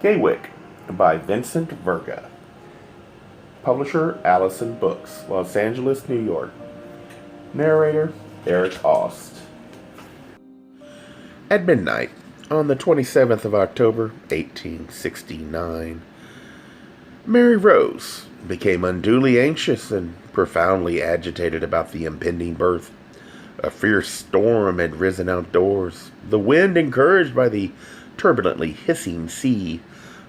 Gaywyck by Vincent Verga. Publisher Allison Books, Los Angeles, New York. Narrator Eric Aust. At midnight, on the 27th of October, 1869, Mary Rose became unduly anxious and profoundly agitated about the impending birth. A fierce storm had risen outdoors. The wind, encouraged by the turbulently hissing sea,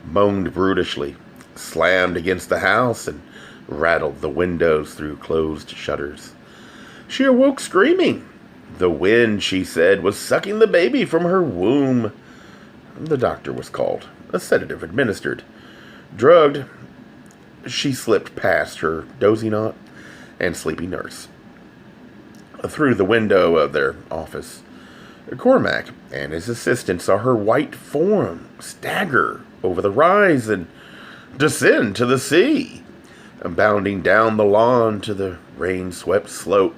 moaned brutishly, slammed against the house, and rattled the windows through closed shutters. She awoke screaming. The wind, she said, was sucking the baby from her womb. The doctor was called, a sedative administered. Drugged, she slipped past her dozing aunt and sleepy nurse. Through the window of their office, Cormac and his assistant saw her white form stagger over the rise and descend to the sea. Bounding down the lawn to the rain-swept slope,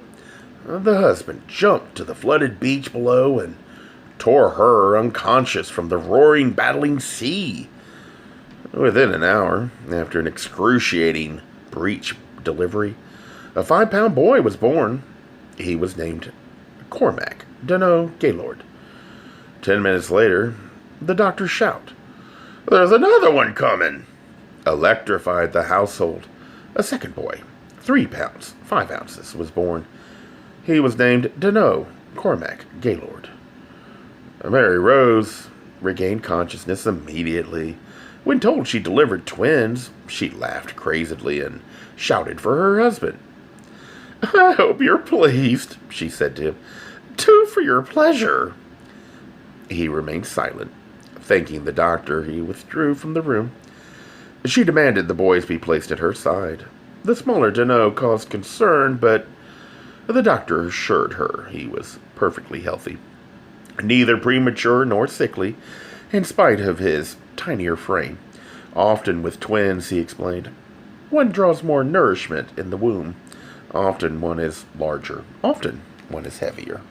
the husband jumped to the flooded beach below and tore her unconscious from the roaring, battling sea. Within an hour, after an excruciating breech delivery, a 5-pound boy was born. He was named Cormac Danough Gaylord. 10 minutes later, the doctor's shout, "There's another one coming!" electrified the household. A second boy, 3 pounds, 5 ounces, was born. He was named Danough Cormac Gaylord. Mary Rose regained consciousness immediately. When told she delivered twins, she laughed crazedly and shouted for her husband. "I hope you're pleased," she said to him. "Do for your pleasure." He remained silent. Thanking the doctor, he withdrew from the room. She demanded the boys be placed at her side. The smaller Danough caused concern, but the doctor assured her he was perfectly healthy, neither premature nor sickly, in spite of his tinier frame. Often with twins, he explained, one draws more nourishment in the womb. Often one is larger. Often one is heavier.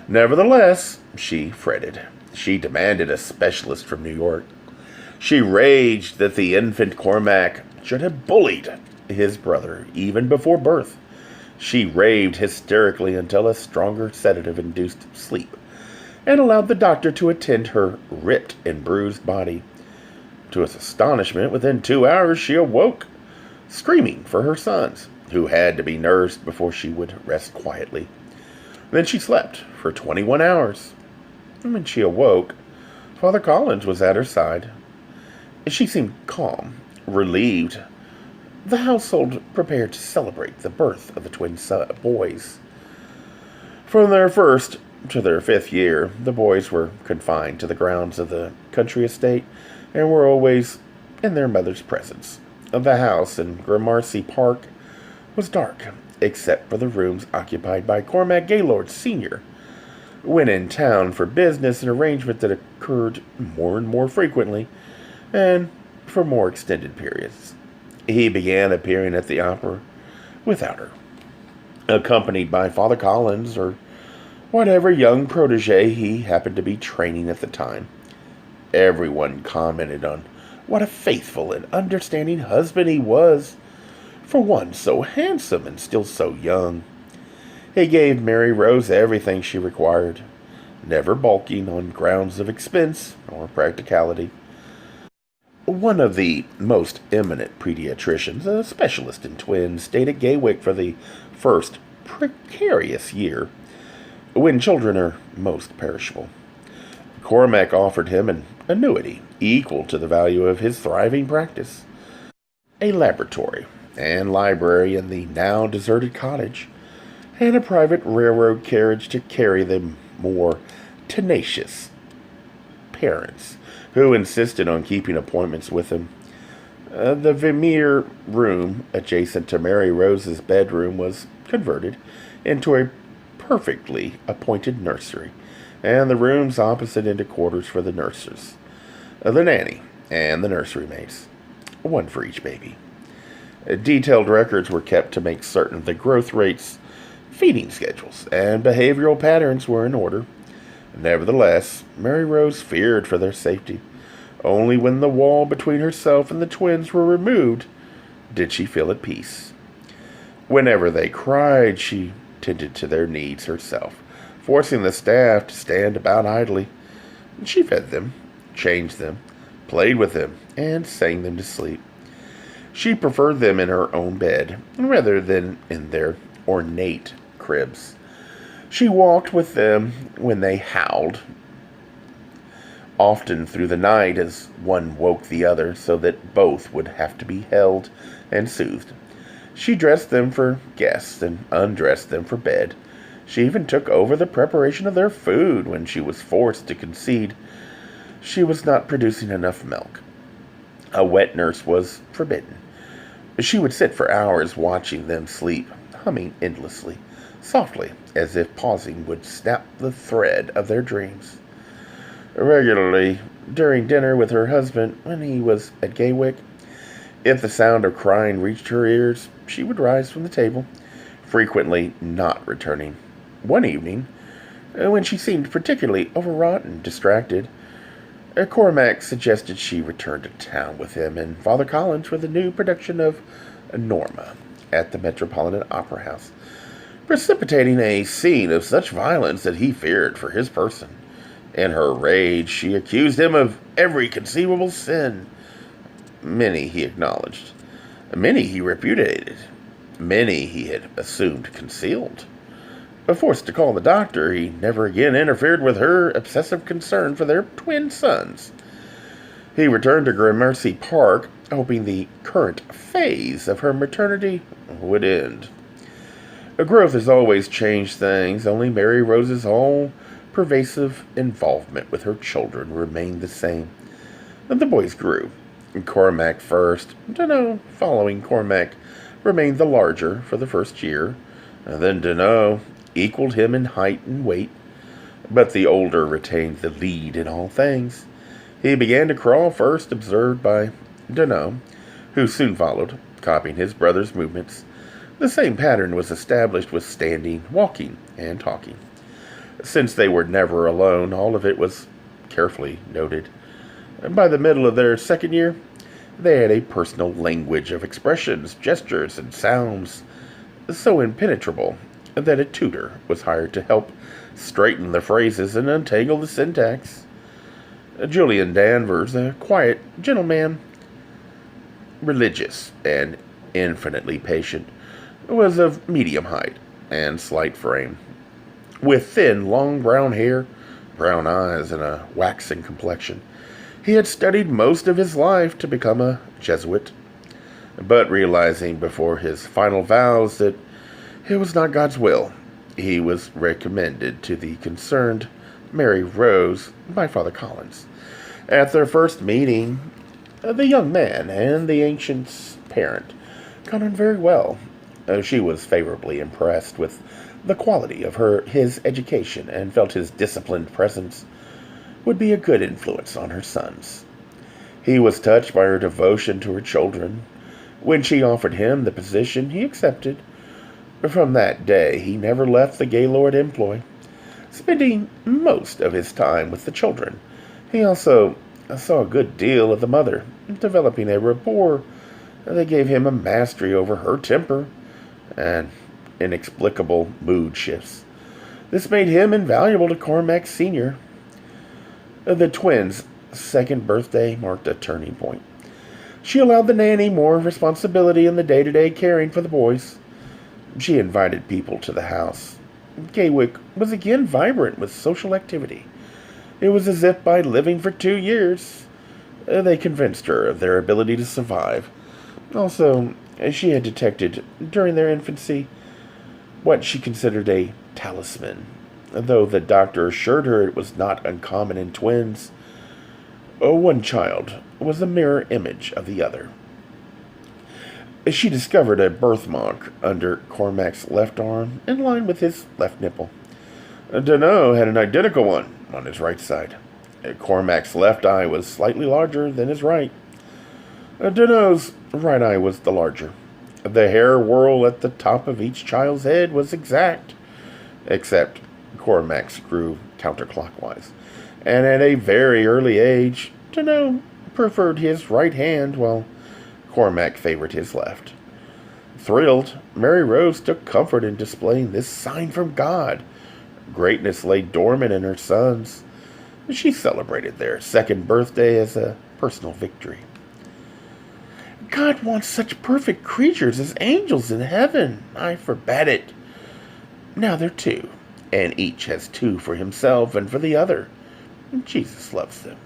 Nevertheless, she fretted. She demanded a specialist from New York. She raged that the infant Cormac should have bullied his brother even before birth. She raved hysterically until a stronger sedative induced sleep and allowed the doctor to attend her ripped and bruised body. To his astonishment, within 2 hours she awoke, screaming for her sons, who had to be nursed before she would rest quietly. Then she slept for 21 hours. When she awoke, Father Collins was at her side. She seemed calm, relieved. The household prepared to celebrate the birth of the twin boys. From their first to their 5th year, the boys were confined to the grounds of the country estate and were always in their mother's presence. The house in Gramercy Park was dark, except for the rooms occupied by Cormac Gaylord Sr. When in town for business, an arrangement that occurred more and more frequently, and for more extended periods. He began appearing at the opera without her, accompanied by Father Collins or whatever young protege he happened to be training at the time. Everyone commented on what a faithful and understanding husband he was, for one so handsome and still so young. He gave Mary Rose everything she required, never balking on grounds of expense or practicality. One of the most eminent pediatricians, a specialist in twins, stayed at Gaywyck for the first precarious year, when children are most perishable. Cormac offered him an annuity equal to the value of his thriving practice, a laboratory and library in the now deserted cottage, and a private railroad carriage to carry the more tenacious parents who insisted on keeping appointments with him. The Vermeer room adjacent to Mary Rose's bedroom was converted into a perfectly appointed nursery, and the rooms opposite into quarters for the nurses, the nanny, and the nursery maids, one for each baby. Detailed records were kept to make certain the growth rates, feeding schedules, and behavioral patterns were in order. Nevertheless, Mary Rose feared for their safety. Only when the wall between herself and the twins were removed did she feel at peace. Whenever they cried, she tended to their needs herself, forcing the staff to stand about idly. She fed them, changed them, played with them, and sang them to sleep. She preferred them in her own bed, rather than in their ornate cribs. She walked with them when they howled, often through the night as one woke the other, so that both would have to be held and soothed. She dressed them for guests and undressed them for bed. She even took over the preparation of their food when she was forced to concede she was not producing enough milk. A wet nurse was forbidden. She would sit for hours watching them sleep, humming endlessly, softly, as if pausing would snap the thread of their dreams. Regularly, during dinner with her husband when he was at Gaywyck, if the sound of crying reached her ears, she would rise from the table, frequently not returning. One evening, when she seemed particularly overwrought and distracted, Cormac suggested she return to town with him and Father Collins for the new production of Norma at the Metropolitan Opera House, precipitating a scene of such violence that he feared for his person. In her rage, she accused him of every conceivable sin. Many he acknowledged, many he repudiated, many he had assumed concealed. Forced to call the doctor, he never again interfered with her obsessive concern for their twin sons. He returned to Gramercy Park, hoping the current phase of her maternity would end. Growth has always changed things. Only Mary Rose's all-pervasive involvement with her children remained the same. The boys grew. Cormac first, Danough following Cormac, remained the larger for the first year. Then Danough equaled him in height and weight, but the older retained the lead in all things. He began to crawl first, observed by Danough, who soon followed, copying his brother's movements. The same pattern was established with standing, walking, and talking. Since they were never alone, all of it was carefully noted. By the middle of their second year, they had a personal language of expressions, gestures, and sounds so impenetrable that a tutor was hired to help straighten the phrases and untangle the syntax. Julian Danvers, a quiet gentleman, religious and infinitely patient, was of medium height and slight frame, with thin, long brown hair, brown eyes, and a waxen complexion. He had studied most of his life to become a Jesuit, but realizing before his final vows that it was not God's will, he was recommended to the concerned Mary Rose by Father Collins. At their first meeting, the young man and the ancient's parent got on very well. She was favorably impressed with the quality of his education and felt his disciplined presence would be a good influence on her sons. He was touched by her devotion to her children. When she offered him the position, he accepted. From that day, he never left the Gaylord employ, spending most of his time with the children. He also saw a good deal of the mother, developing a rapport that gave him a mastery over her temper and inexplicable mood shifts. This made him invaluable to Cormac Sr. The twins' second birthday marked a turning point. She allowed the nanny more responsibility in the day-to-day caring for the boys. She invited people to the house. Gaywyck was again vibrant with social activity. It was as if by living for 2 years, they convinced her of their ability to survive. Also, she had detected, during their infancy, what she considered a talisman, though the doctor assured her it was not uncommon in twins. One child was a mirror image of the other. She discovered a birthmark under Cormac's left arm, in line with his left nipple. Danough had an identical one on his right side. Cormac's left eye was slightly larger than his right. Danough's right eye was the larger. The hair whorl at the top of each child's head was exact, except Cormac's grew counterclockwise. And at a very early age, Danough preferred his right hand, while Cormac favored his left. Thrilled, Mary Rose took comfort in displaying this sign from God. Greatness lay dormant in her sons. She celebrated their second birthday as a personal victory. God wants such perfect creatures as angels in heaven. I forbade it. Now they're two, and each has two for himself and for the other. Jesus loves them.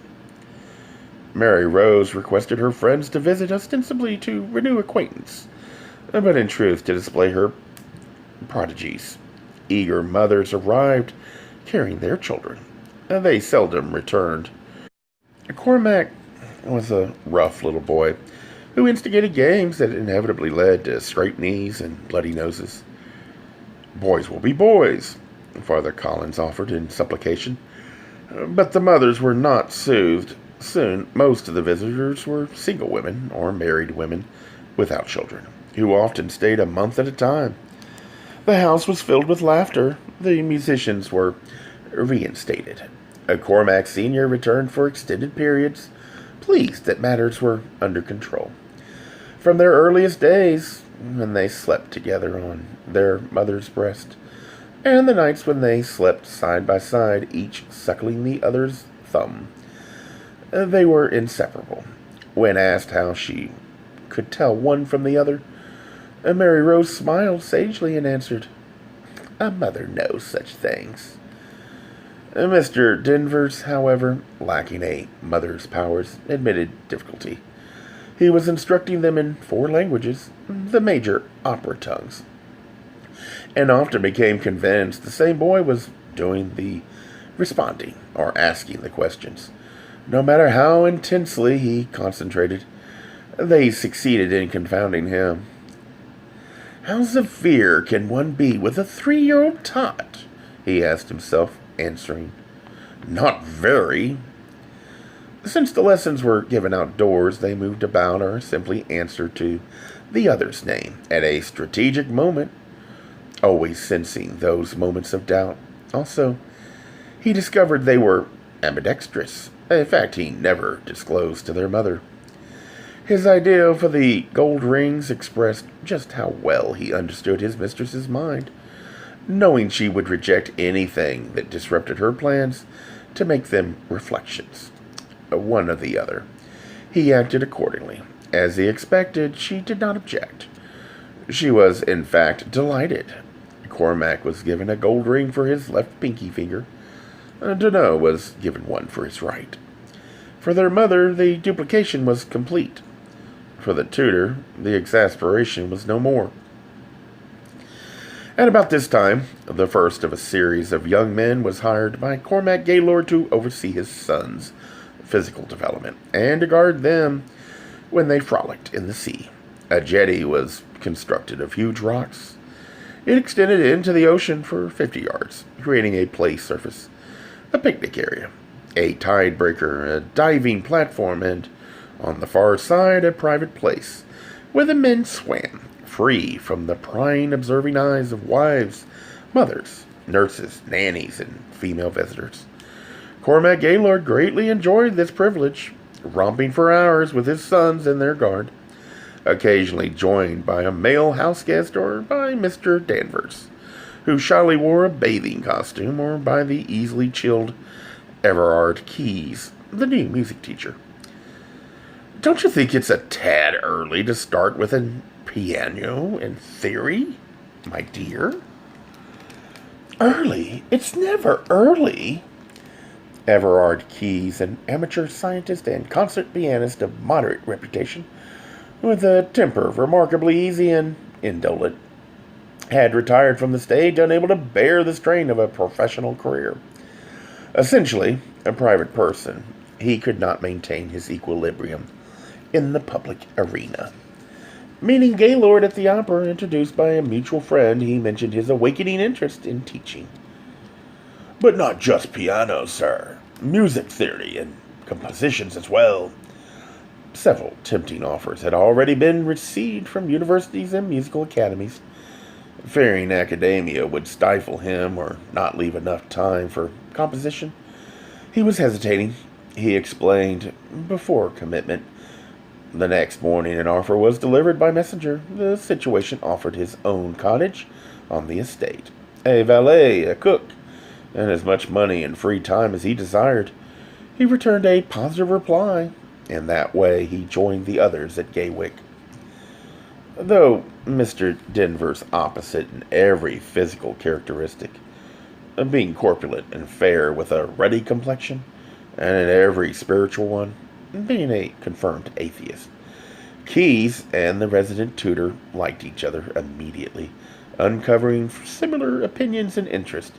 Mary Rose requested her friends to visit ostensibly to renew acquaintance, but in truth to display her prodigies. Eager mothers arrived, carrying their children. They seldom returned. Cormac was a rough little boy who instigated games that inevitably led to scraped knees and bloody noses. Boys will be boys, Father Collins offered in supplication. But the mothers were not soothed. Soon, most of the visitors were single women or married women without children, who often stayed a month at a time. The house was filled with laughter. The musicians were reinstated. Cormac Sr. returned for extended periods, pleased that matters were under control. From their earliest days, when they slept together on their mother's breast, and the nights when they slept side by side, each suckling the other's thumb, they were inseparable. When asked how she could tell one from the other, Mary Rose smiled sagely and answered, "A mother knows such things." Mr. Danvers, however, lacking a mother's powers, admitted difficulty. He was instructing them in 4 languages, the major opera tongues, and often became convinced the same boy was doing the responding or asking the questions. No matter how intensely he concentrated, they succeeded in confounding him. How severe can one be with a 3-year-old tot? He asked himself, answering, "Not very." Since the lessons were given outdoors, they moved about or simply answered to the other's name at a strategic moment, always sensing those moments of doubt. Also, he discovered they were ambidextrous, a fact he never disclosed to their mother. His idea for the gold rings expressed just how well he understood his mistress's mind, knowing she would reject anything that disrupted her plans to make them reflections, one of the other. He acted accordingly. As he expected, she did not object. She was, in fact, delighted. Cormac was given a gold ring for his left pinky finger. Danough was given one for his right. For their mother, the duplication was complete. For the tutor, the exasperation was no more. At about this time, the first of a series of young men was hired by Cormac Gaylord to oversee his sons' physical development and to guard them when they frolicked in the sea. A jetty was constructed of huge rocks. It extended into the ocean for 50 yards, creating a play surface, a picnic area, a tide breaker, a diving platform, and, on the far side, a private place where the men swam, free from the prying, observing eyes of wives, mothers, nurses, nannies, and female visitors. Cormac Gaylord greatly enjoyed this privilege, romping for hours with his sons and their guard, occasionally joined by a male houseguest or by Mr. Danvers, who shyly wore a bathing costume, or by the easily chilled Everard Keyes, the new music teacher. "Don't you think it's a tad early to start with a piano in theory, my dear?" "Early? It's never early." Everard Keyes, an amateur scientist and concert pianist of moderate reputation, with a temper remarkably easy and indolent, had retired from the stage, unable to bear the strain of a professional career. Essentially, a private person, he could not maintain his equilibrium in the public arena. Meeting Gaylord at the opera, introduced by a mutual friend, he mentioned his awakening interest in teaching. "But not just piano, sir. Music theory and compositions as well." Several tempting offers had already been received from universities and musical academies. Fearing academia would stifle him or not leave enough time for composition, he was hesitating. he explained, before commitment. The next morning an offer was delivered by messenger. The situation offered his own cottage on the estate, a valet, a cook, and as much money and free time as he desired. He returned a positive reply. In that way he joined the others at Gaywyck. Though Mr. Denver's opposite in every physical characteristic, being corpulent and fair with a ruddy complexion, and in every spiritual one, being a confirmed atheist, Keyes and the resident tutor liked each other immediately, uncovering similar opinions and interests,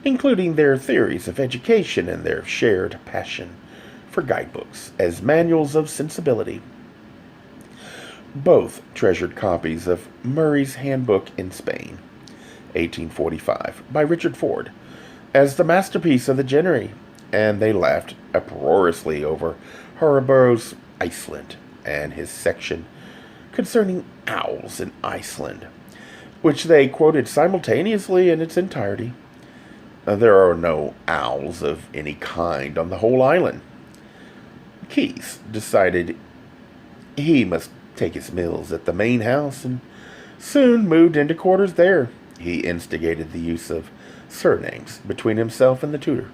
including their theories of education and their shared passion for guidebooks as manuals of sensibility. Both treasured copies of Murray's Handbook in Spain, 1845, by Richard Ford, as the masterpiece of the genre, and they laughed uproariously over Haraborough's Iceland and his section concerning owls in Iceland, which they quoted simultaneously in its entirety. There are no owls of any kind on the whole island. Keyes decided he must take his meals at the main house, and soon moved into quarters there. He instigated the use of surnames between himself and the tutor,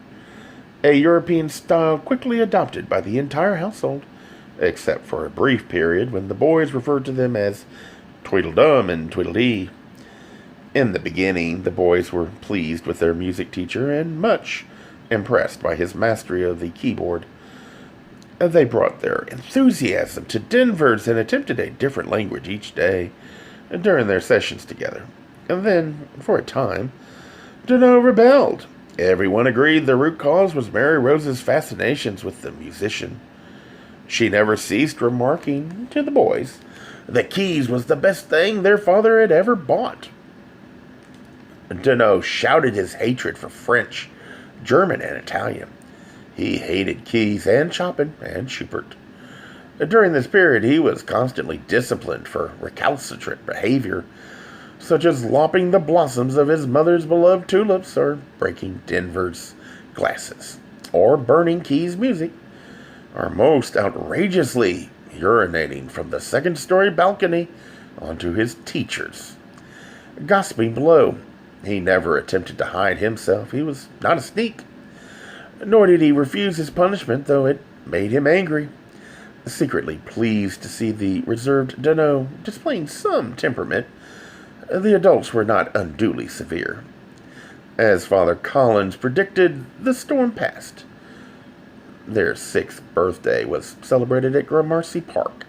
a European style quickly adopted by the entire household, except for a brief period when the boys referred to them as Tweedledum and Tweedledee. In the beginning, the boys were pleased with their music teacher and much impressed by his mastery of the keyboard. They brought their enthusiasm to Denver's and attempted a different language each day during their sessions together. And then, for a time, Danough rebelled. Everyone agreed the root cause was Mary Rose's fascinations with the musician. She never ceased remarking to the boys that Keyes was the best thing their father had ever bought. Danough shouted his hatred for French, German, and Italian. He hated Keyes and Chopin and Schubert. During this period, he was constantly disciplined for recalcitrant behavior, such as lopping the blossoms of his mother's beloved tulips, or breaking Denver's glasses, or burning Keyes' music, or most outrageously urinating from the second-story balcony onto his teachers. Gossiping below, he never attempted to hide himself. He was not a sneak. Nor did he refuse his punishment, though it made him angry. Secretly pleased to see the reserved Danough displaying some temperament, the adults were not unduly severe. As Father Collins predicted, the storm passed. Their 6th birthday was celebrated at Gramercy Park,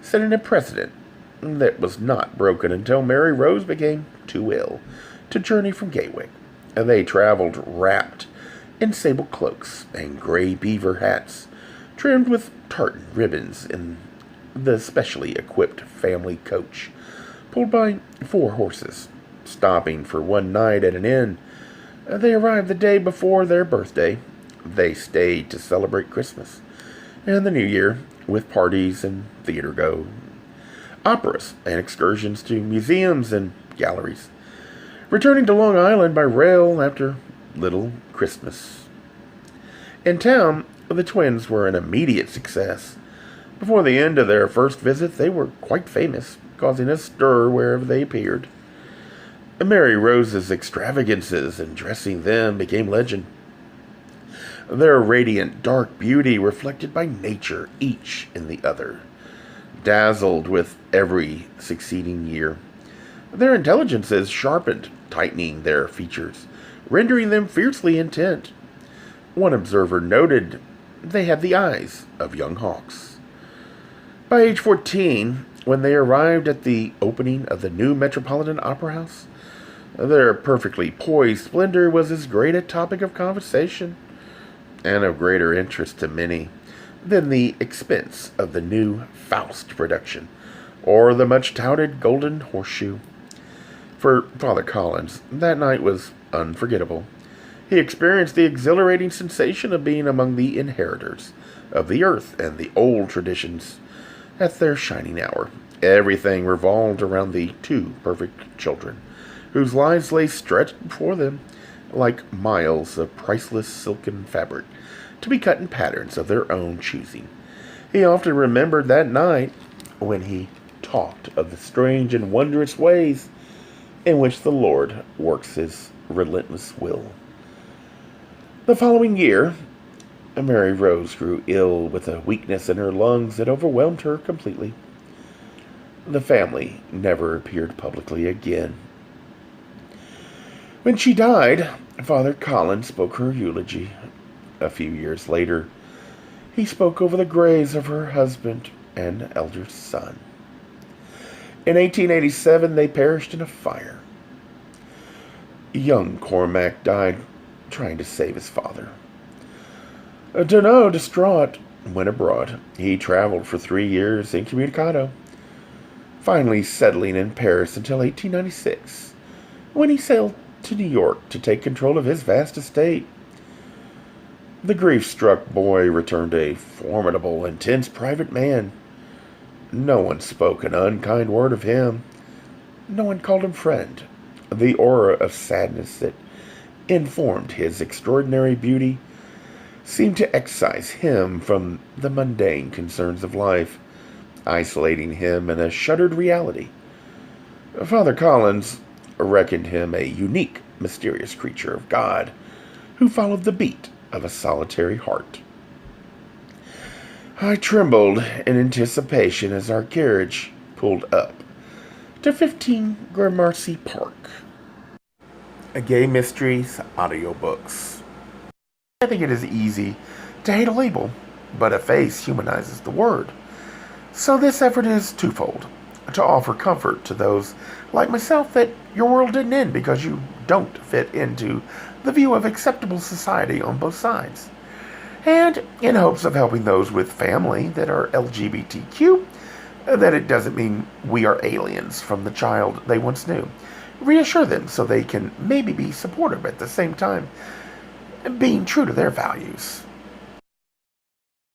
setting a precedent that was not broken until Mary Rose became too ill to journey from Gaywyck. They traveled wrapped in sable cloaks and gray beaver hats, trimmed with tartan ribbons, in the specially equipped family coach, pulled by 4 horses. Stopping for one night at an inn, they arrived the day before their birthday. They stayed to celebrate Christmas and the New Year with parties and theater go, operas and excursions to museums and galleries, returning to Long Island by rail after Little Christmas. In town, the twins were an immediate success. Before the end of their first visit, they were quite famous, causing a stir wherever they appeared. Mary Rose's extravagances in dressing them became legend. Their radiant dark beauty reflected by nature, each in the other, dazzled with every succeeding year. Their intelligences sharpened, tightening their features, rendering them fiercely intent. One observer noted they had the eyes of young hawks. By age 14, when they arrived at the opening of the new Metropolitan Opera House, their perfectly poised splendor was as great a topic of conversation, and of greater interest to many, than the expense of the new Faust production, or the much-touted Golden Horseshoe. For Father Collins, that night was unforgettable. He experienced the exhilarating sensation of being among the inheritors of the earth and the old traditions at their shining hour. Everything revolved around the 2 perfect children, whose lives lay stretched before them, like miles of priceless silken fabric, to be cut in patterns of their own choosing. He often remembered that night when he talked of the strange and wondrous ways in which the Lord works his relentless will. The following year, Mary Rose grew ill with a weakness in her lungs that overwhelmed her completely. The family never appeared publicly again. When she died, Father Colin spoke her eulogy. A few years later, he spoke over the graves of her husband and elder son. In 1887, they perished in a fire. Young Cormac died trying to save his father. Danough, distraught, went abroad. He traveled for 3 years incommunicado, finally settling in Paris until 1896, when he sailed to New York to take control of his vast estate. The grief-struck boy returned a formidable, intense private man. No one spoke an unkind word of him. No one called him friend. The aura of sadness that informed his extraordinary beauty seemed to excise him from the mundane concerns of life, isolating him in a shuttered reality. Father Collins reckoned him a unique, mysterious creature of God who followed the beat of a solitary heart. I trembled in anticipation as our carriage pulled up to 15 Gramercy Park. A Gay Mysteries audiobooks. I think it is easy to hate a label, but a face humanizes the word. So this effort is twofold: to offer comfort to those like myself that your world didn't end because you don't fit into the view of acceptable society on both sides, and in hopes of helping those with family that are LGBTQ, that it doesn't mean we are aliens from the child they once knew. Reassure them so they can maybe be supportive at the same time, being true to their values.